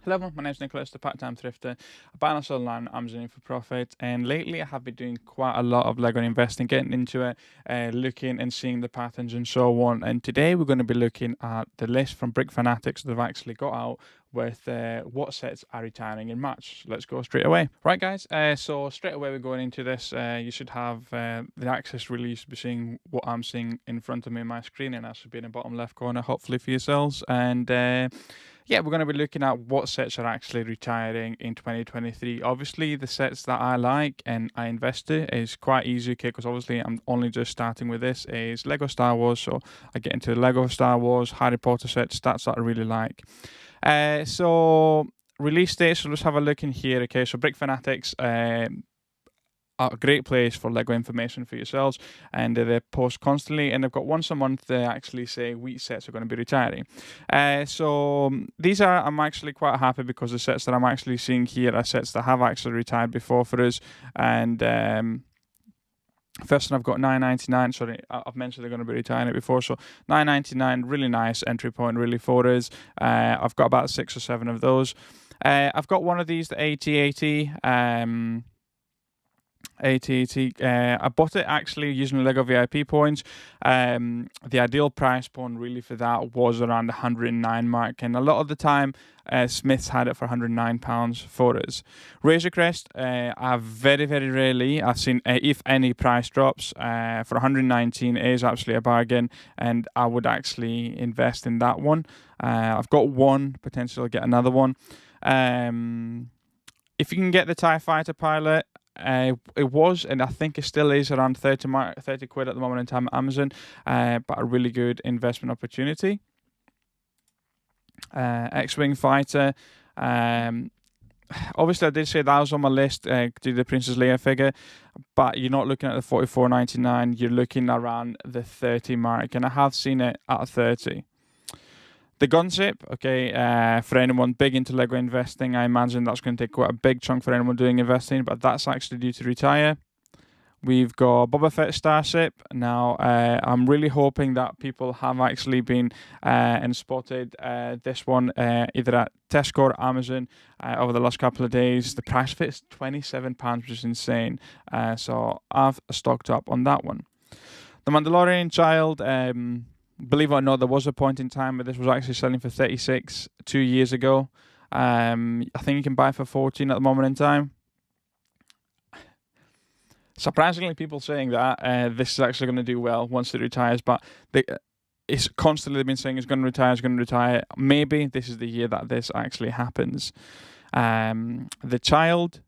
Hello, my name's Nicholas, the part-time thrifter. I buy and sell land on Amazon for profit, and lately I have been doing quite a lot of Lego investing, getting into it, looking and seeing the patterns and so on. And today we're going to be looking at the list from Brickfanatics that they've actually got out with what sets are retiring in March. So let's go straight away. Right, guys, so straight away we're going into this. You should have the access release, be seeing what I'm seeing in front of me on my screen, and that should be in the bottom left corner, hopefully for yourselves. And yeah, we're going to be looking at what sets are actually retiring in 2023. Obviously, the sets that I like and I invest in is quite easy, okay, because obviously I'm only just starting with this, is Lego Star Wars. So I get into the Lego Star Wars, Harry Potter sets, that's what I really like. So release date, so let's have a look in here, okay. So Brickfanatics, a great place for Lego information for yourselves, and they post constantly, and they've got once a month they actually say which sets are going to be retiring. So these are, I'm actually quite happy because the sets that I'm actually seeing here are sets that have actually retired before for us. And first one I've got $9.99. Sorry, I've mentioned they're going to be retiring it before. So $9.99, really nice entry point, really for us. I've got about 6 or 7 of those. I've got one of these, the 8080. I bought it actually using Lego VIP points. The ideal price point really for that was around the 109 mark, and a lot of the time Smiths had it for £109 for us. Razor Crest, I've very rarely I've seen if any price drops. For 119 is absolutely a bargain, and I would actually invest in that one. I've got one, potentially get another one. If you can get the TIE Fighter pilot, it was, and I think it still is, around 30 quid at the moment in time at Amazon, but a really good investment opportunity. X-Wing Fighter, obviously I did say that was on my list, to the Princess Leia figure, but you're not looking at the $44.99, you're looking around the 30 mark, and I have seen it at 30. The gunship, okay, for anyone big into Lego investing, I imagine that's going to take quite a big chunk for anyone doing investing, but that's actually due to retire. We've got Boba Fett Starship. Now, I'm really hoping that people have actually been and spotted this one either at Tesco or Amazon over the last couple of days. The price of it is £27, which is insane. So I've stocked up on that one. The Mandalorian Child, believe it or not, there was a point in time where this was actually selling for 36 2 years ago. I think you can buy it for 14 at the moment in time. Surprisingly, people saying that this is actually going to do well once it retires, but it's constantly been saying it's going to retire. Maybe this is the year that this actually happens. The Child,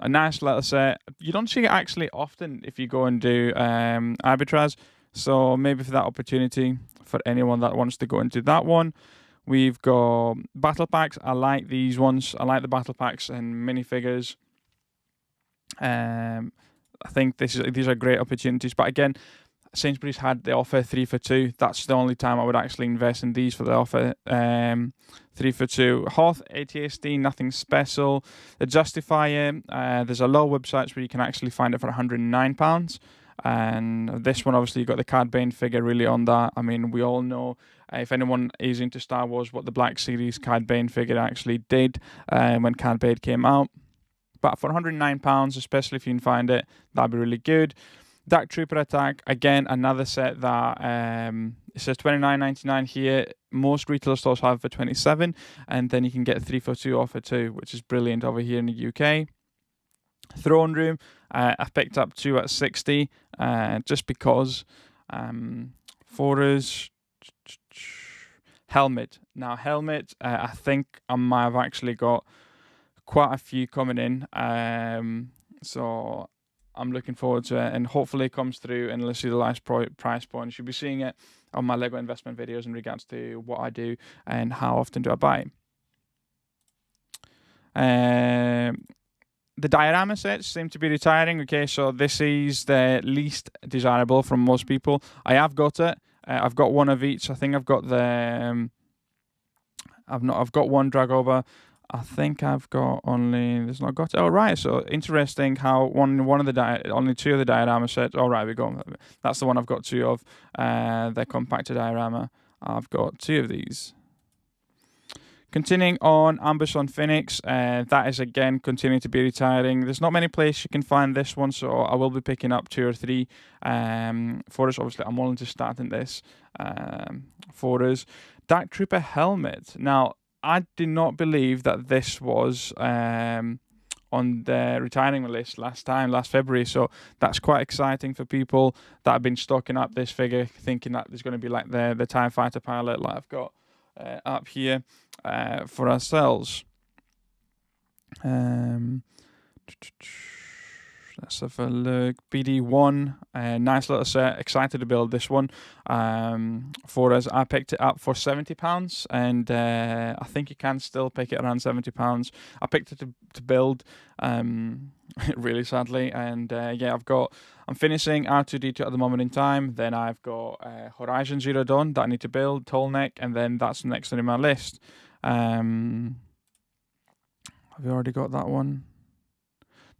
a nice little set. You don't see it actually often if you go and do arbitrage. So maybe for that opportunity, for anyone that wants to go into that one. We've got battle packs. I like these ones. I like the battle packs and minifigures. I think these are great opportunities. But again, Sainsbury's had the offer 3 for 2. That's the only time I would actually invest in these for the offer. 3 for 2. Hoth ATSD, nothing special. The Justifier, there's a lot of websites where you can actually find it for £109. And this one, obviously, you got the Cad Bane figure really on that. I mean, we all know, if anyone is into Star Wars, what the Black Series Cad Bane figure actually did when Cad Bane came out. But for £109, especially if you can find it, that'd be really good. Dark Trooper Attack, again, another set that it says $29.99 here. Most retail stores have for $27, and then you can get 3 for 2 offer too, which is brilliant over here in the UK. Throne Room, I've picked up 2 at 60, just because. For us, Helmet. Now, Helmet, I think I might have actually got quite a few coming in. So I'm looking forward to it, and hopefully it comes through and let's see the last price point. You should be seeing it on my Lego investment videos in regards to what I do and how often do I buy. The diorama sets seem to be retiring. Okay, so this is the least desirable from most people. I have got it. I've got one of each. I think I've got the. I've got one Dragoba. I think I've got only. There's not got it. Oh right. So interesting how one of the only 2 of the diorama sets. All right, we go. That's the one I've got 2 of. The compactor diorama. I've got 2 of these. Continuing on, Ambush on Phoenix, that is again continuing to be retiring. There's not many places you can find this one, so I will be picking up 2 or 3 for us. Obviously, I'm willing to start in this for us. Dark Trooper helmet. Now, I did not believe that this was on the retiring list last February, so that's quite exciting for people that have been stocking up this figure, thinking that there's going to be like the TIE Fighter pilot like I've got up here for ourselves. Let's have a look. BD1, nice little set. Excited to build this one for us. I picked it up for £70, and I think you can still pick it around £70. I picked it to build, really sadly, and yeah, I'm finishing R2D2 at the moment in time. Then I've got Horizon Zero Dawn that I need to build, Tall Neck, and then that's the next one in my list. Have you already got that one?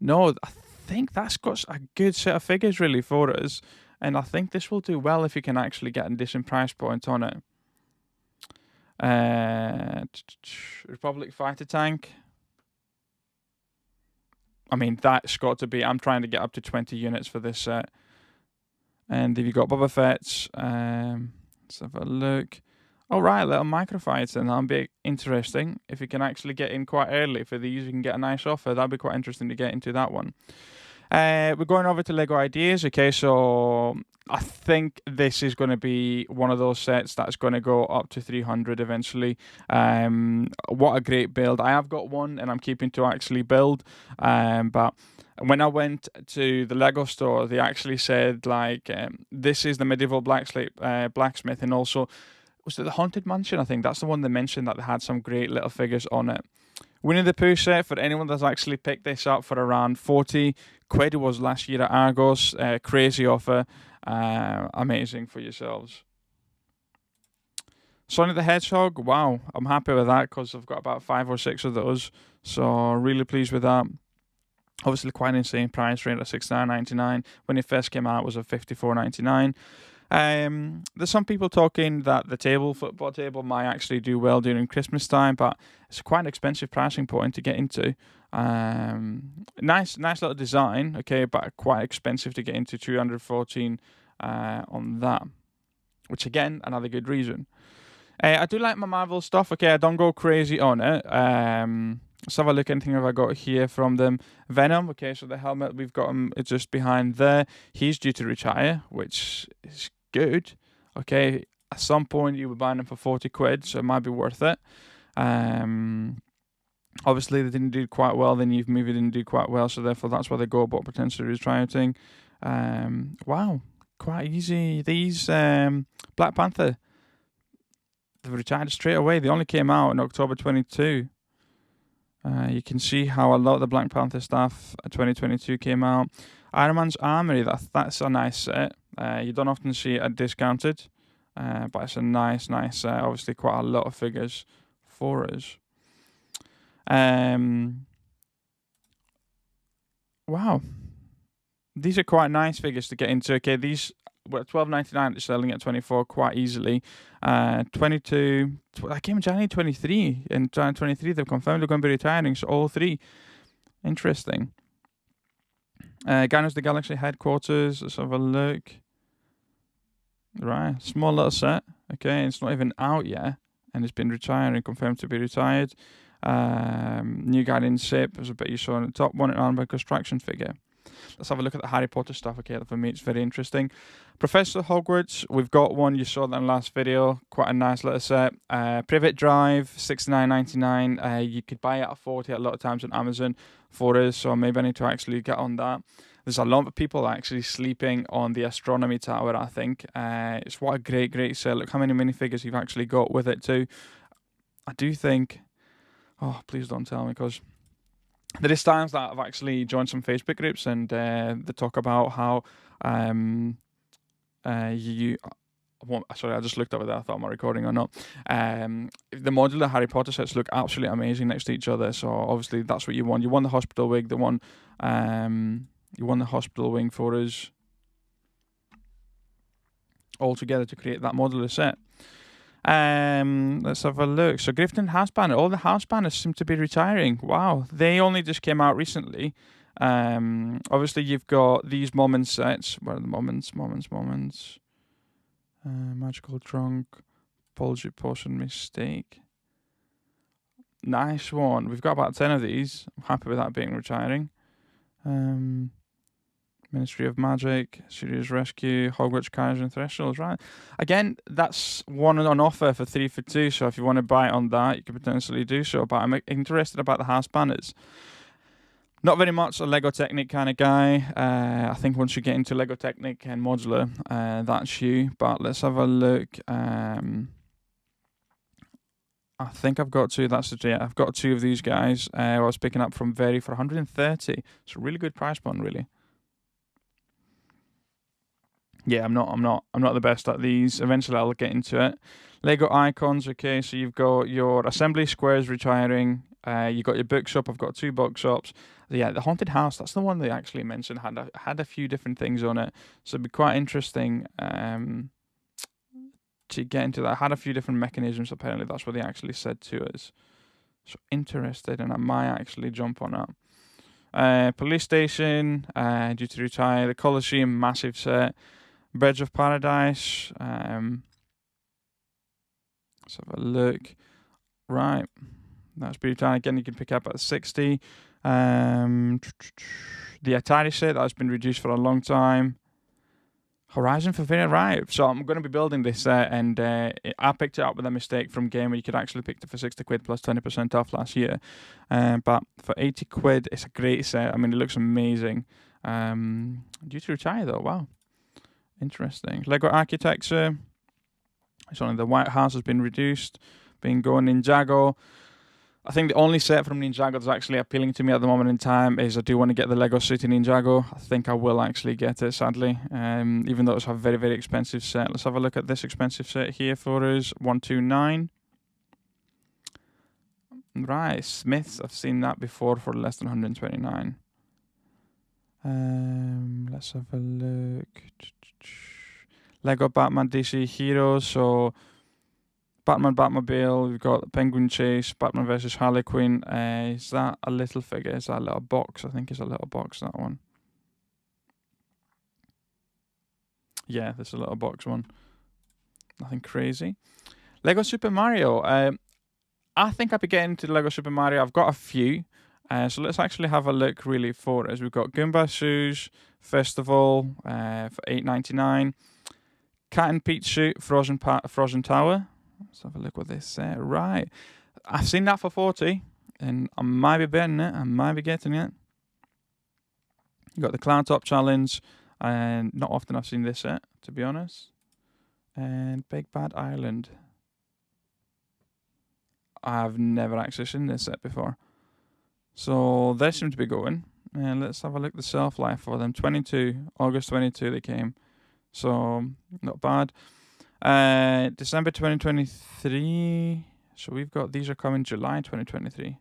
No, I think that's got a good set of figures really for us, and I think this will do well if you can actually get a decent price point on it. Republic Fighter Tank. I mean, that's got to be. I'm trying to get up to 20 units for this set. And if you got Boba Fett's, let's have a look. All right, little microfighter, and that'll be interesting. If you can actually get in quite early for these, you can get a nice offer. That'd be quite interesting to get into that one. We're going over to Lego Ideas. Okay, so I think this is going to be one of those sets that's going to go up to 300 eventually. What a great build. I have got one, and I'm keeping to actually build. But when I went to the Lego store, they actually said, like, this is the medieval blacksmith, and also, was it the Haunted Mansion? I think that's the one they mentioned that they had some great little figures on it. Winnie the Pooh set, for anyone that's actually picked this up for around 40 quid, it was last year at Argos. Crazy offer. Amazing for yourselves. Sonic the Hedgehog, wow, I'm happy with that because I've got about 5 or 6 of those. So really pleased with that. Obviously quite an insane price rate at $69.99. When it first came out, it was at $54.99. There's some people talking that the football table might actually do well during Christmas time, but it's quite an expensive pricing point to get into. Nice little design, okay, but quite expensive to get into. 214 on that, which again, another good reason. I do like my Marvel stuff. Okay, I don't go crazy on it. Let's have a look. Anything have I got here from them? Venom. Okay, so the helmet we've got him. It's just behind there. He's due to retire, which is good. Okay, at some point you were buying them for 40 quid, so it might be worth it. Obviously they didn't do quite well. The new movie didn't do quite well, so therefore that's why they go about potentially retiring. Wow, quite easy. These Black Panther, they've retired straight away. They only came out in October 22. You can see how a lot of the Black Panther stuff 2022 came out. Iron Man's Armory, that's a nice set. You don't often see it discounted, but it's a nice set. Obviously quite a lot of figures for us. Wow. These are quite nice figures to get into. Okay, these were $12.99. They're selling at 24 quite easily. 22. That came in January 23. In January 23, they've confirmed they're going to be retiring. So all 3. Interesting. Guardians of the Galaxy headquarters. Let's have a look. Right, small little set. Okay, it's not even out yet, and it's been retiring, confirmed to be retired. New Guardian ship. There's a bit you saw on the top one, an armored construction figure. Let's have a look at the Harry Potter stuff. Okay, for me it's very interesting. Professor Hogwarts, we've got one. You saw that in the last video. Quite a nice little set. Privet Drive, $69.99. You could buy it at 40 a lot of times on Amazon for us, so maybe I need to actually get on that. There's a lot of people actually sleeping on the astronomy tower, I think. It's what a great set. Look how many minifigures you've actually got with it too. I do think... Oh, please don't tell me, because there is times that I've actually joined some Facebook groups and they talk about how sorry, I just looked up at that. I thought, am I recording or not? The modular Harry Potter sets look absolutely amazing next to each other. So obviously that's what you want. You want the hospital wig, you want the hospital wing for us all together to create that modular set. Let's have a look. So Grifton House Banner. All the house banners seem to be retiring. Wow, they only just came out recently. Obviously you've got these moment sets. Where are the moments? Magical Trunk, Bulgy Potion Mistake. Nice one. We've got about 10 of these. I'm happy with that being retiring. Ministry of Magic, Serious Rescue, Hogwarts Carriage and Thresholds, right? Again, that's one on offer for 3 for 2, so if you want to buy it on that, you could potentially do so. But I'm interested about the house banners. Not very much a Lego Technic kind of guy. I think once you get into Lego Technic and modular, that's you. But let's have a look. I think I've got two. I've got two of these guys. I was picking up from Very for 130. It's a really good price point, really. Yeah, I'm not the best at these. Eventually, I'll get into it. Lego icons. Okay, so you've got your assembly squares retiring. You got your bookshop. I've got 2 bookshops. Yeah, the haunted house. That's the one they actually mentioned had a few different things on it. So it'd be quite interesting to get into that. Had a few different mechanisms. Apparently, that's what they actually said to us. So interested, and I might actually jump on that. Police station. Due to retire. The Colosseum, massive set. Bridge of Paradise. Let's have a look. Right. That's pretty tiny. Again, you can pick up at 60. The Atari set, that's been reduced for a long time. Horizon for very right. So I'm going to be building this set, and I picked it up with a mistake from Game where you could actually pick it for 60 quid plus 20% off last year. But for 80 quid, it's a great set. I mean, it looks amazing. Due to retire though, wow. Interesting. Lego Architecture. It's only the White House has been reduced. Been going Ninjago. I think the only set from Ninjago that's actually appealing to me at the moment in time is I do want to get the Lego City Ninjago. I think I will actually get it, sadly. Even though it's a very, very expensive set. Let's have a look at this expensive set here for us. 129. Right, Smiths. I've seen that before for less than 129. Let's have a look. Lego Batman DC Heroes. So Batman Batmobile, we've got Penguin Chase, Batman versus Harley Quinn. Is that a little figure? Is that a little box? I think it's a little box, that one. Yeah, there's a little box one. Nothing crazy. Lego Super Mario. I think I'll be getting to Lego Super Mario. I've got a few. So let's actually have a look really for us. We've got Goomba Shoes Festival for $8.99. Cat and Pete Shoot Frozen Tower. Let's have a look what they say. Right. I've seen that for 40, and I might be betting it. I might be getting it. You got the Cloud Top Challenge, and not often I've seen this set, to be honest. And Big Bad Ireland. I've never actually seen this set before. So they seem to be going. And let's have a look at the shelf life for them. August 22 they came. So not bad. December 2023. So we've got, these are coming July 2023.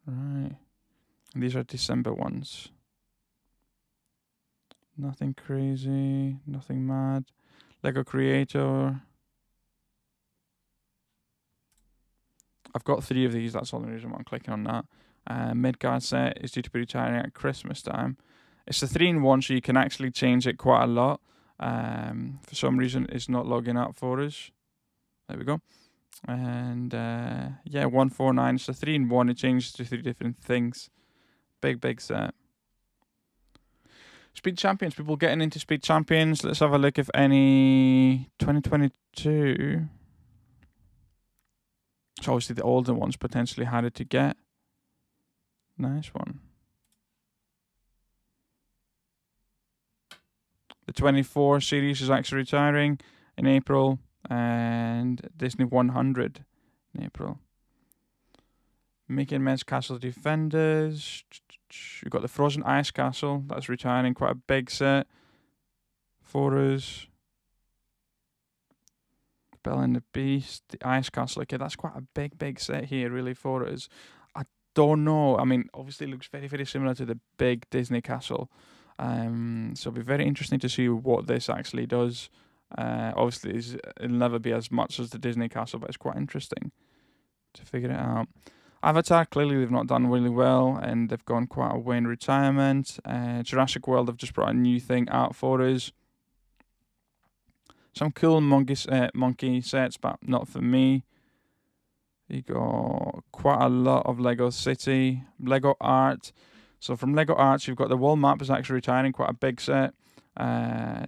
Right. And these are December ones. Nothing crazy. Nothing mad. Lego Creator. I've got 3 of these. That's the only reason why I'm clicking on that. Midgard set is due to be retiring at Christmas time. It's a 3-in-1, so you can actually change it quite a lot. For some reason, it's not logging up for us. There we go. And yeah, 149. It's a 3-in-1. It changes to 3 different things. Big set. Speed Champions. People getting into Speed Champions. Let's have a look if any 2022. So obviously the older ones potentially harder to get. Nice one. The 24 series is actually retiring in April, and Disney 100 in April. Mickey and Men's Castle Defenders. You've got the Frozen Ice Castle. That's retiring. Quite a big set for us. Belle and the Beast. The Ice Castle. Okay, that's quite a big set here, really, for us. I don't know. I mean, obviously it looks very, very similar to the big Disney castle. So it'll be very interesting to see what this actually does. Obviously, it'll never be as much as the Disney castle, but it's quite interesting to figure it out. Avatar, clearly they've not done really well, and they've gone quite a way in retirement. Jurassic World have just brought a new thing out for us. Some cool monkey sets, but not for me. You got quite a lot of Lego City, Lego Art. So from Lego Arts, you've got the wall map is actually retiring, quite a big set.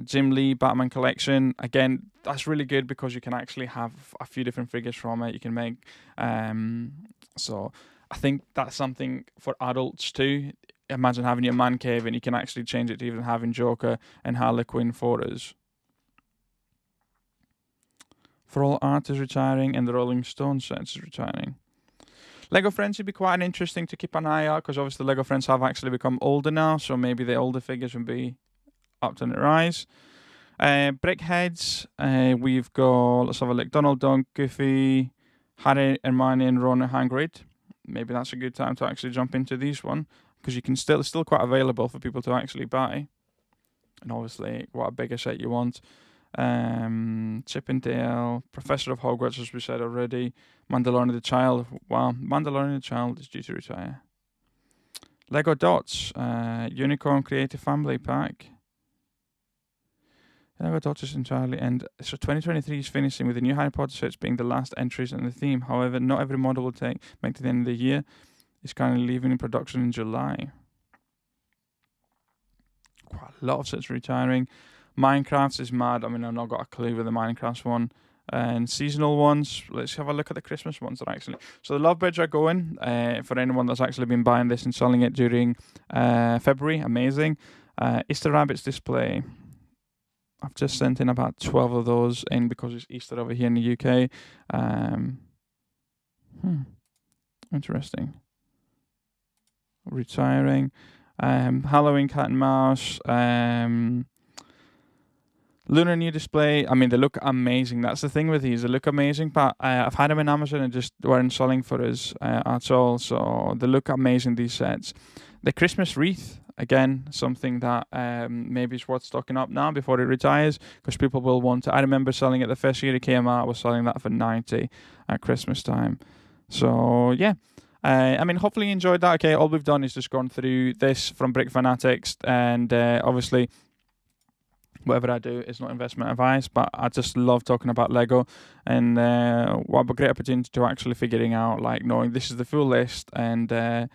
Jim Lee Batman Collection. Again, that's really good because you can actually have a few different figures from it. You can make. So I think that's something for adults too. Imagine having your man cave and you can actually change it to even having Joker and Harley Quinn for us. For All Art is retiring and the Rolling Stone sets is retiring. Lego Friends would be quite interesting to keep an eye out because obviously Lego Friends have actually become older now, so maybe the older figures will be up to the rise. Brickheads, we've got, let's have a look, Donald Duck, Goofy, Harry, Hermione, and Ron and Hagrid. Maybe that's a good time to actually jump into these one because you can it's still quite available for people to actually buy. And obviously, what a bigger set you want. Chip and Dale, Professor of Hogwarts, as we said already. Mandalorian the Child. Wow, Mandalorian the Child is due to retire. Lego Dots, Unicorn Creative Family Pack. Lego Dots is entirely end. So 2023 is finishing with the new Harry Potter sets being the last entries in the theme. However, not every model will make to the end of the year. It's currently leaving in production in July. Quite a lot of sets retiring. Minecraft is mad. I mean, I've not got a clue with the Minecraft one. And seasonal ones, let's have a look at the Christmas ones that actually. So the Lovebirds are going for anyone that's actually been buying this and selling it during February. Amazing. Easter Rabbits display. I've just sent in about 12 of those in because it's Easter over here in the UK. Interesting. Retiring. Halloween Cat and Mouse. Lunar New Display. I mean, they look amazing. That's the thing with these. They look amazing, but I've had them in Amazon and just weren't selling for us at all. So they look amazing, these sets. The Christmas wreath, again, something that maybe is worth stocking up now before it retires because people will want it. I remember selling it the first year it came out. I was selling that for 90 at Christmas time. So, yeah. I mean, hopefully you enjoyed that. Okay, all we've done is just gone through this from Brickfanatics and obviously whatever I do is not investment advice, but I just love talking about Lego and what a great opportunity to actually figuring out, like knowing this is the full list and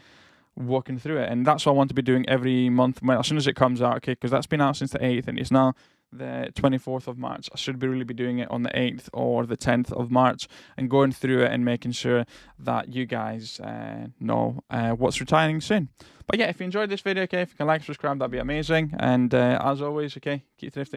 walking through it. And that's what I want to be doing every month as soon as it comes out, okay, because that's been out since the 8th and it's now the 24th of March. I should really be doing it on the 8th or the 10th of March and going through it and making sure that you guys know what's retiring soon. But yeah, if you enjoyed this video, okay, if you can like, subscribe, that'd be amazing. And as always, okay, keep thrifting.